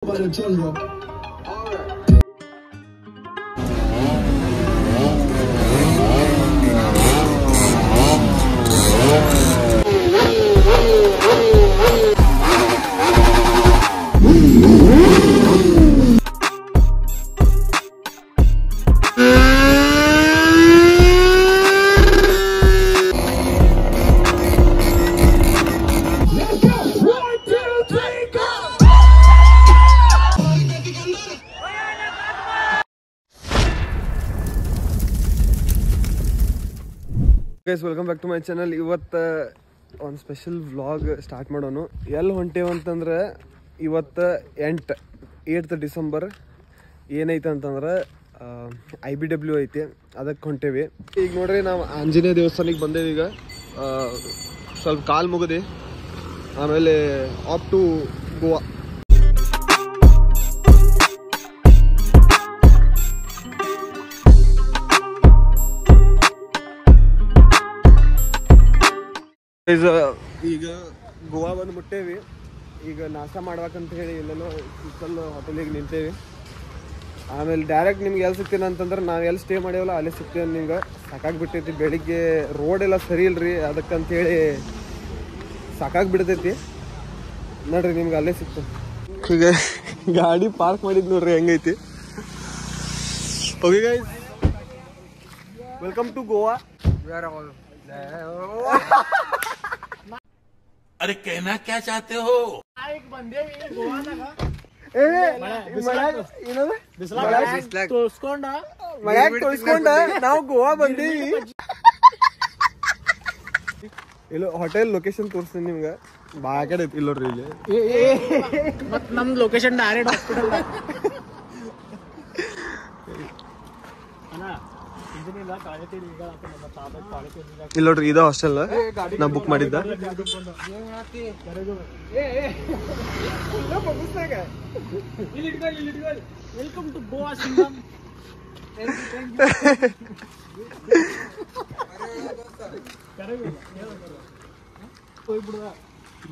by the genre. Guys welcome back to my channel. ಇವತ್ತು ಒಂದು special vlog start ಮಾಡೋನು. ಎಲ್ಲಿ ಹೊಂಟೇವಂತಂದ್ರೆ ಇವತ್ತು 8th ಡಿಸೆಂಬರ್ ಏನೈತೆ ಅಂತಂದ್ರೆ IBW ಐತಿ, ಅದಕ್ಕೆ ಹೊಂಟೇವಿ. ಈಗ ನೋಡ್ರಿ ನಾವು ಆಂಜನೇಯ ದೇವಸ್ಥಾನಕ್ಕೆ ಬಂದೇವಿ. ಈಗ ಸ್ವಲ್ಪ ಕಾಲು ಮುಗಿದೆ, ಆಮೇಲೆ ಆಫ್ ಟು ಗೋವಾ. ಈಗ ಗೋವಾ ಬಂದು ಮುಟ್ಟೇವಿ. ಈಗ ನಾಷ್ಟ ಮಾಡ್ಬೇಕಂತ ಹೇಳಿ ಎಲ್ಲೆಲ್ಲೋ ಸಿಕ್ಕಲ್ ಹೋಟೆಲಿಗೆ ನಿಂತೇವಿ. ಆಮೇಲೆ ಡೈರೆಕ್ಟ್ ನಿಮ್ಗೆ ಎಲ್ಲಿ ಸಿಗ್ತೀನಿ ಅಂತಂದ್ರೆ ನಾವು ಎಲ್ಲಿ ಸ್ಟೇ ಮಾಡ್ಯವಲ್ಲ ಅಲ್ಲೇ ಸಿಗ್ತೀವಿ. ನಿಮ್ಗೆ ಸಾಕಾಗಿಬಿಟ್ಟೈತಿ, ಬೆಳಿಗ್ಗೆ ರೋಡ್ ಎಲ್ಲ ಸರಿ ಇಲ್ರಿ, ಅದಕ್ಕಂತೇಳಿ ಸಾಕಾಗಿಬಿಡ್ತೈತಿ. ನೋಡ್ರಿ ನಿಮ್ಗೆ ಅಲ್ಲೇ ಸಿಗ್ತದೆ. ಈಗ ಗಾಡಿ ಪಾರ್ಕ್ ಮಾಡಿದ್ ನೋಡ್ರಿ ಹೆಂಗೈತಿ. Okay guys, welcome to Goa. अरे कहना क्या चाहते हो? ತೋರಿಸ್ಕೊಂಡ ನಾವು ಗೋವಾ ಬಂದೀವಿ. ಇಲ್ಲ ಹೋಟೆಲ್ ಲೊಕೇಶನ್ ತೋರಿಸ್ತೀನಿ ನಿಮ್ಗೆ. ಬಾ ಕಡೆ ಐತಿ ಇಲ್ಲೋಡ್ರಿ ಇಲ್ಲಿ. ನಮ್ದು ಲೊಕೇಶನ್ ಡೈರೆಕ್ಟ್ ಹಾಸ್ಪಿಟಲ್. ಇಲ್ಲೋಡ್ರಿ ಇದು ಹಾಸ್ಟೆಲ್ ನಾ ಬುಕ್ ಮಾಡಿದ್ದ. Welcome to Goa Singham.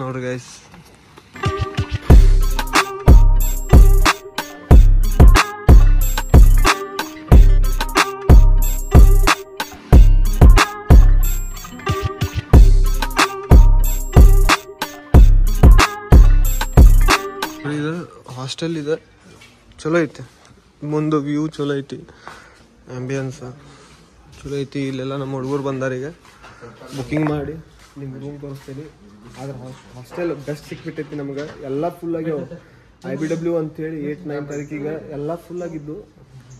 ನೋಡ್ರಿ ಗೈಸ್, ಹಾಸ್ಟೆಲ್ ಇದೆ, ಚಲೋ ಐತಿ. ಮುಂದೆ ವ್ಯೂ ಚಲೋ ಐತಿ, ಆಂಬಿಯನ್ಸ್ ಚಲೋ ಐತಿ. ಇಲ್ಲೆಲ್ಲ ನಮ್ಮ ಹುಡುಗರು ಬಂದಾರ. ಈಗ ಬುಕ್ಕಿಂಗ್ ಮಾಡಿ ನಿಮ್ಗೆ ರೂಮ್ ತೋರಿಸ್ತೀನಿ. ಆದ್ರೆ ಹಾಸ್ಟೆಲ್ ಬೆಸ್ಟ್ ಸಿಕ್ಬಿಟ್ಟೈತಿ ನಮ್ಗೆ. ಎಲ್ಲ ಫುಲ್ ಆಗ್ಯಾವ. IBW ಅಂತೇಳಿ 8, 9 ತಾರೀಕಿಗೆ ಎಲ್ಲ ಫುಲ್ ಆಗಿದ್ದು.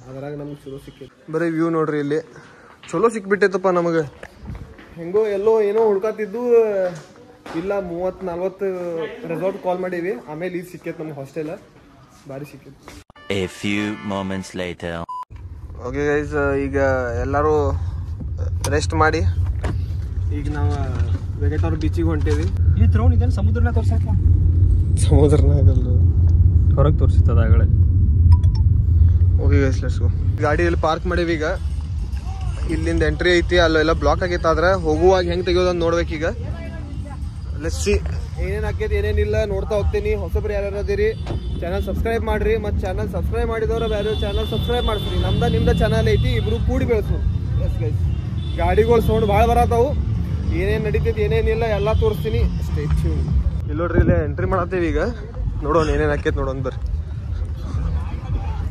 ಅದ್ರಾಗ ನಮ್ಗೆ ಚಲೋ ಸಿಕ್ಕೈತಿ. ಬರೀ ವ್ಯೂ ನೋಡ್ರಿ, ಇಲ್ಲಿ ಚಲೋ ಸಿಕ್ಬಿಟ್ಟೈತಪ್ಪ ನಮಗೆ. ಹೆಂಗೋ ಎಲ್ಲೋ ಏನೋ ಹುಡ್ಕಾತಿದ್ದು, ಇಲ್ಲ 30-40 ರೆಸಾರ್ಟ್ ಕಾಲ್ ಮಾಡೀವಿ. ಆಮೇಲೆ ಇದು ಸಿಕ್ಕೈತೆ ನಮ್ಗೆ ಹಾಸ್ಟೆಲ್, ಭಾರಿ ಸಿಕ್ಕೈತೆ. A few moments later. Okay guys, ಈಗ ಎಲ್ಲರೂ ರೆಸ್ಟ್ ಮಾಡಿ ಈಗ ನಾವು ವೆಗೇಟರ್ ಬೀಚಿಗೆ ಹೊಂಟೇವಿ. ಈ ತ್ರೋನ್ ಇದನ್ನು ಸಮುದ್ರನ ತೋರ್ಸಕ್ಕ, ಸಮುದ್ರನಾಗಲ್ಲ ಹೊರಗೆ ತೋರಿಸ್ತದ ಆಗಲೇ. Okay guys, let's go. ಗಾಡಿಯಲ್ಲಿ ಪಾರ್ಕ್ ಮಾಡೀವಿ. ಈಗ ಇಲ್ಲಿಂದ ಎಂಟ್ರಿ ಐತಿ, ಅಲ್ಲೆಲ್ಲ ಬ್ಲಾಕ್ ಆಗೈತೆ. ಆದ್ರೆ ಹೋಗುವಾಗ ಹೆಂಗೆ ತೆಗಿಯೋದಂತ ನೋಡ್ಬೇಕೀಗ. ಲೆಟ್ಸ್ ಸಿ ಏನೇನು ಆಕೈತಿ ಏನೇನಿಲ್ಲ ನೋಡ್ತಾ ಹೋಗ್ತೀನಿ. ಹೊಸಬ್ರು ಯಾರ್ಯಾರು ಅದೀರಿ ಚಾನಲ್ ಸಬ್ಸ್ಕ್ರೈಬ್ ಮಾಡ್ರಿ. ಮತ್ತು ಚಾನಲ್ ಸಬ್ಸ್ಕ್ರೈಬ್ ಮಾಡಿದವ್ರು ಬೇರೆ ಚಾನಲ್ ಸಬ್ಸ್ಕ್ರೈಬ್ ಮಾಡಿಸ್ರಿ. ನಿಮ್ದ ಚಾನಲ್ ಐತಿ, ಇಬ್ರು ಕೂಡಿ ಬೆಳೆಸು. ಎಸ್ ಗೈಸ್, ಗಾಡಿಗಳು ಸೌಂಡ್ ಭಾಳ ಬರತ್ತಾವು. ಏನೇನು ನಡೀತೈತಿ ಏನೇನಿಲ್ಲ ಎಲ್ಲ ತೋರಿಸ್ತೀನಿ. Stay tune. ಇಲ್ಲಿ ನೋಡ್ರಿ, ಇಲ್ಲೇ ಎಂಟ್ರಿ ಮಾಡತ್ತೀವಿ. ಈಗ ನೋಡೋಣ ಏನೇನು ಆಕೈತಿ ನೋಡೋಣ ಬರ್ರಿ.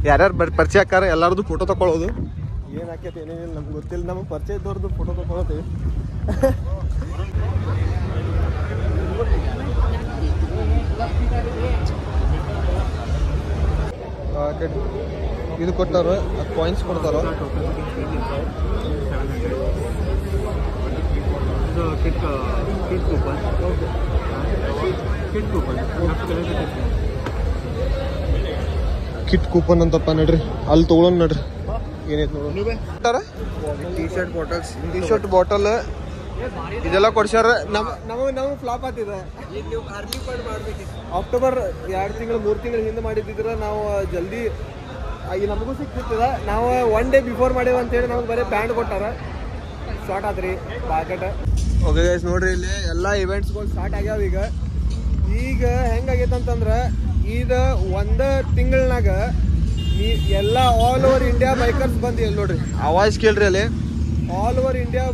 ಯಾರ್ಯಾರು ಪರಿಚಯ ಆಕಾರ ಎಲ್ಲರದು ಫೋಟೋ ತಗೊಳ್ಳೋದು. ಏನು ಆಕೈತಿ ಏನೇನಿಲ್ಲ ನಮ್ಗೆ ಗೊತ್ತಿಲ್ಲ. ನಮಗೆ ಪರಿಚಯ ಇದ್ದವ್ರದ್ದು ಫೋಟೋ ತಗೊಳತ್ತೀವಿ. ಇದು ಕೊಟ್ಟಾರ, ಕಾಯಿನ್ಸ್ ಕೊಡ್ತಾರ. ಕಿಟ್ ಕೂಪನ್ ಅಂತಪ್ಪ. ನಡ್ರಿ ಅಲ್ಲಿ ತಗೊಳೋಣ. ನಡ್ರಿ ಏನೈತೆ ನೋಡೋಣ. ಟಿ ಶರ್ಟ್ ಬಾಟಲ್ ಇದೆಲ್ಲ ಕೊಡ್ಸ್ಯಾರ. ನಮಗೆ ಫ್ಲಾಪ್ ಆಗ್ತಿದೆ. ಅಕ್ಟೋಬರ್ 2 ತಿಂಗಳು 3 ತಿಂಗಳ ಹಿಂದೆ ಮಾಡಿದ್ದಿದ್ರೆ ನಾವು ಜಲ್ದಿ ನಮಗೂ ಸಿಕ್ತಿರ್ತದ. ನಾವು 1 ಡೇ ಬಿಫೋರ್ ಮಾಡೇವ ಅಂತೇಳಿ ನಮಗೆ ಬರೀ ಬ್ಯಾಂಡ್ ಕೊಟ್ಟಾರ. ಸ್ಟಾರ್ಟ್ ಆದ್ರಿ ಪಾಕೆಟ್. ಓಕೆ ಗೈಸ್, ನೋಡ್ರಿ ಇಲ್ಲಿ ಎಲ್ಲ ಇವೆಂಟ್ಸ್ಗಳು ಸ್ಟಾರ್ಟ್ ಆಗ್ಯಾವ. ಈಗ ಹೆಂಗಾಗೈತೆ ಅಂತಂದ್ರೆ ಇದು ಒಂದ ತಿಂಗಳನಾಗ ಎಲ್ಲ ಆಲ್ ಓವರ್ ಇಂಡಿಯಾ ಬೈಕರ್ಸ್ ಬಂದು ಇಲ್ಲಿ ನೋಡ್ರಿ ಆವಾಜ್ ಕೇಳ್ರಿ ಅಲ್ಲಿ ಆಲ್ ಓವರ್ ಇಂಡಿಯಾ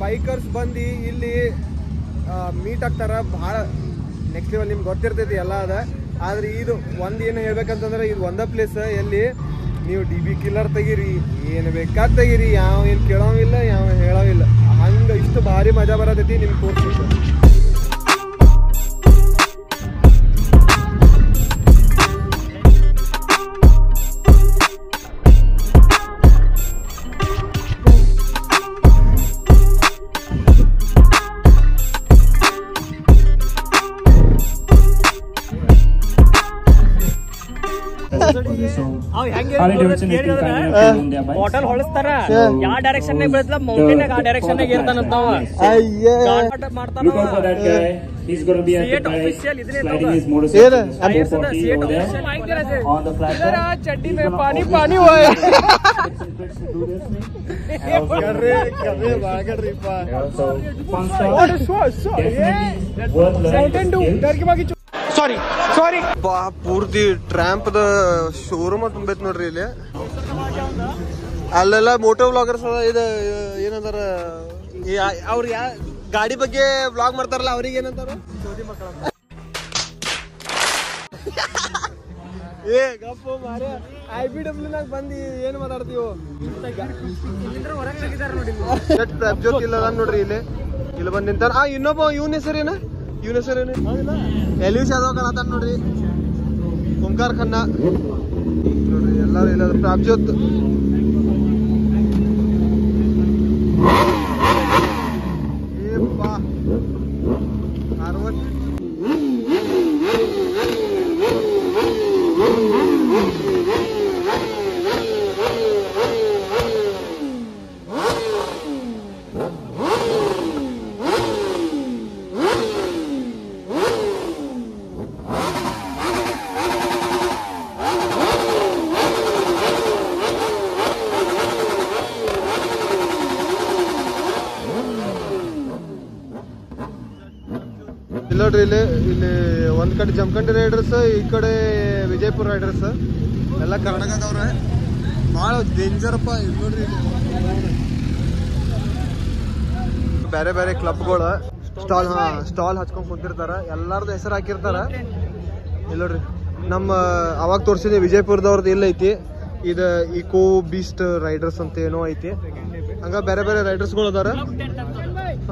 ಬೈಕರ್ಸ್ ಬಂದು ಇಲ್ಲಿ ಮೀಟ್ ಆಗ್ತಾರ. ಭಾಳ ನೆಕ್ಸ್ಟ್ ಲೆವೆಲ್ ನಿಮ್ಗೆ ಗೊತ್ತಿರ್ತೈತಿ ಎಲ್ಲ ಅದ. ಆದ್ರೆ ಇದು ಒಂದು ಏನು ಹೇಳ್ಬೇಕಂತಂದ್ರೆ ಇದು ಒಂದ ಪ್ಲೇಸ್ ಎಲ್ಲಿ ನೀವು DB ಕಿಲ್ಲರ್ ತೆಗೀರಿ, ಏನು ಬೇಕಾದ ತೆಗೀರಿ, ಯಾವ ಏನು ಕೇಳೋವಿಲ್ಲ, ಯಾವ ಹೇಳೋವಿಲ್ಲ. ಹಂಗೆ ಇಷ್ಟು ಭಾರಿ ಮಜಾ ಬರತೈತಿ ನಿಮ್ಗೆ ತೋರಿಸ್ಬೇಕು. ಬಾಟಲ್ ಹೊಳಸ್ತಾರ ಯಾವ ಡೈರೆಕ್ಷನ್ ಬೀಳ್ತದ ಮೌಂಟೇನ್ ಆ ಡೈರೆಕ್ಷನ್ ಇರ್ತಾನಂತ ಚಡ್ಡಿ ಮೇ ಪಾನಿ ಪಾನಿ ಸಾರಿ ಪೂರ್ತಿ ಟ್ರ್ಯಾಂಪ್ ದ ಶೋರೂಮ್ ತುಂಬೈತ್ ನೋಡ್ರಿ ಇಲ್ಲಿ. ಅಲ್ಲೆಲ್ಲ ಮೋಟೋ ವ್ಲಾಗರ್ಸ್ ಇದು ಏನಂತಾರ ಅವ್ರ ಗಾಡಿ ಬಗ್ಗೆ ವ್ಲಾಗ್ ಮಾಡ್ತಾರಲ್ಲ ಅವ್ರಿಗೆ ಏನಂತಾರ ಏ ಗಪ್ಪ ಮಾರೇ IBW ನಾಗ ಬಂದಿ ಏನ್ ಮಾತಾಡ್ತೀವೋ. ಪ್ರಭ್ಜೋತ್ ಇಲ್ಲ ನೋಡ್ರಿ ಇಲ್ಲಿ ಬಂದ್ ನಿಂತಾರ. ಇನ್ನೊಬ್ಬ ಇವನ್ ಹೆಸರೇನ ಎಲ್ವಿಸ್ ಯಾದವ್ ಕಾಣತಾನ ನೋಡ್ರಿ. ಓಂಕಾರ ಖನ್ನಾ ನೋಡ್ರಿ ಎಲ್ಲಾರು ಇಲ್ಲ. ಪ್ರಭ್ಜೋತ್ ನೋಡ್ರಿ ಇಲ್ಲಿ ಒಂದ್ ಕಡೆ ಜಮಖಂಡಿ ರೈಡರ್ಸ್, ಈ ಕಡೆ ವಿಜಯಪುರ ರೈಡರ್ಸ್ ಎಲ್ಲ ಕರ್ನಾಟಕದವ್ರ. ಭಾಳ ಡೇಂಜರಪ್ಪ ನೋಡ್ರಿ. ಬೇರೆ ಬೇರೆ ಕ್ಲಬ್ಗಳು ಸ್ಟಾಲ್ ಹಚ್ಕೊಂಡ್ ಕುಂತಿರ್ತಾರ, ಎಲ್ಲಾರ್ದು ಹೆಸರು ಹಾಕಿರ್ತಾರ. ಇಲ್ಲಿ ನೋಡ್ರಿ ನಮ್ಮ ಅವಾಗ ತೋರ್ಸಿದ್ವಿ ವಿಜಯಪುರದವ್ರದ್ದು ಇಲ್ಲ ಐತಿ. ಇದು ಇಕೋ ಬೀಸ್ಟ್ ರೈಡರ್ಸ್ ಅಂತ ಏನೋ ಐತಿ. ಹಂಗ ಬೇರೆ ಬೇರೆ ರೈಡರ್ಸ್ಗಳು ಅದಾರ.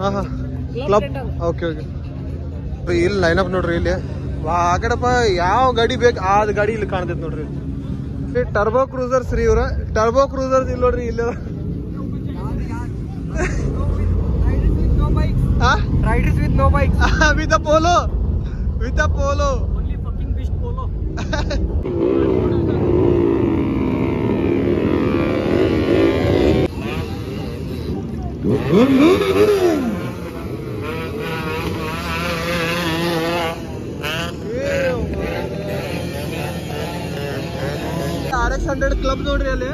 ಹಾ ಕ್ಲಬ್ ಓಕೆ. ಇಲ್ಲಿ ಲೈನ್ ಅಪ್ ನೋಡ್ರಿ. ಇಲ್ಲಿ ಆ ಕಡೆಪ್ಪ ಯಾವ ಗಾಡಿ ಬೇಕು ಆದ ಗಾಡಿ ಇಲ್ಲಿ ಕಾಣ್ತೈತಿ ನೋಡ್ರಿ. ಟರ್ಬೋ ಕ್ರೂಸರ್ಸ್ ರೀ ಇವ್ರ. ಟರ್ಬೋ ಕ್ರೂಸರ್ಸ್ ಇಲ್ಲಿ ನೋಡ್ರಿ. ಇಲ್ಲಿ riders with no bike with a polo RX100 club ನೋಡ್ರಿ ಅಲ್ಲಿ.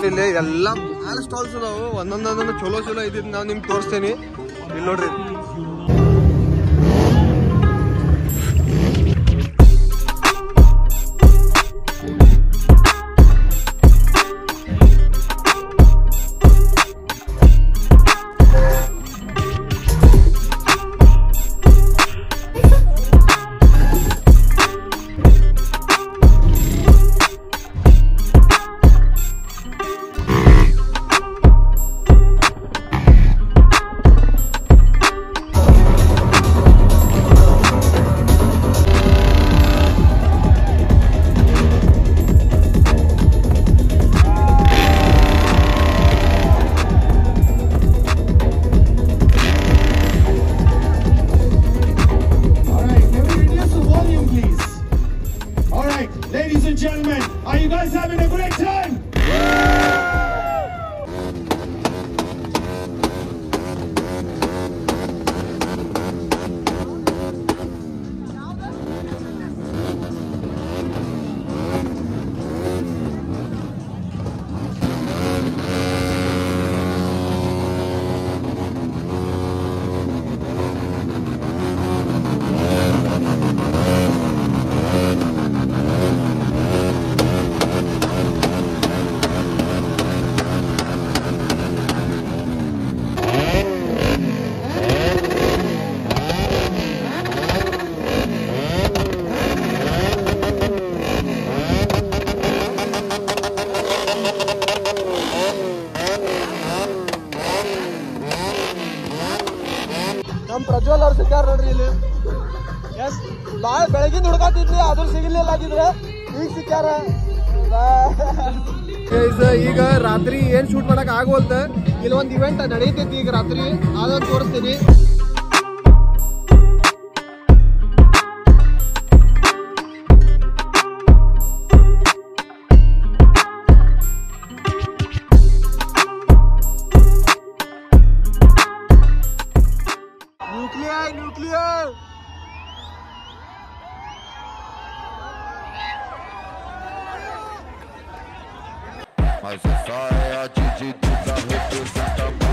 ಇಲ್ಲಿ ಎಲ್ಲ ಭಾಳ ಸ್ಟಾಲ್ಸ್ ಅದಾವು. ಒಂದೊಂದೊಂದೊಂದು ಚಲೋ ಇದ್ದಿದ್ದು ನಾವು ನಿಮ್ಗೆ ತೋರಿಸ್ತೇನೆ. ಇಲ್ಲಿ ನೋಡ್ರಿ guys having a great time? ನಮ್ಮ ಪ್ರಜ್ವಲ್ ಅವ್ರು ಸಿಕ್ಕಾರ ನೋಡ್ರಿ ಇಲ್ಲಿ. ಎಸ್ ನಾಳೆ ಬೆಳಗಿಂದ ಹುಡುಕಾತಿದ್ವಿ, ಅದು ಸಿಗಲಿಲ್ಲ ಆಗಿದ್ರೆ ಈಗ ಸಿಕ್ಕಾರ. ಈಗ ರಾತ್ರಿ ಏನ್ ಶೂಟ್ ಮಾಡಕ್ ಆಗೋಲ್ತ. ಇಲ್ಲಿ ಒಂದು ಇವೆಂಟ್ ನಡೀತೈತಿ ಈಗ ರಾತ್ರಿ, ಅದೊಂದು ತೋರಿಸ್ತೀನಿ. Nuclear Mas essa é a atitude da representação.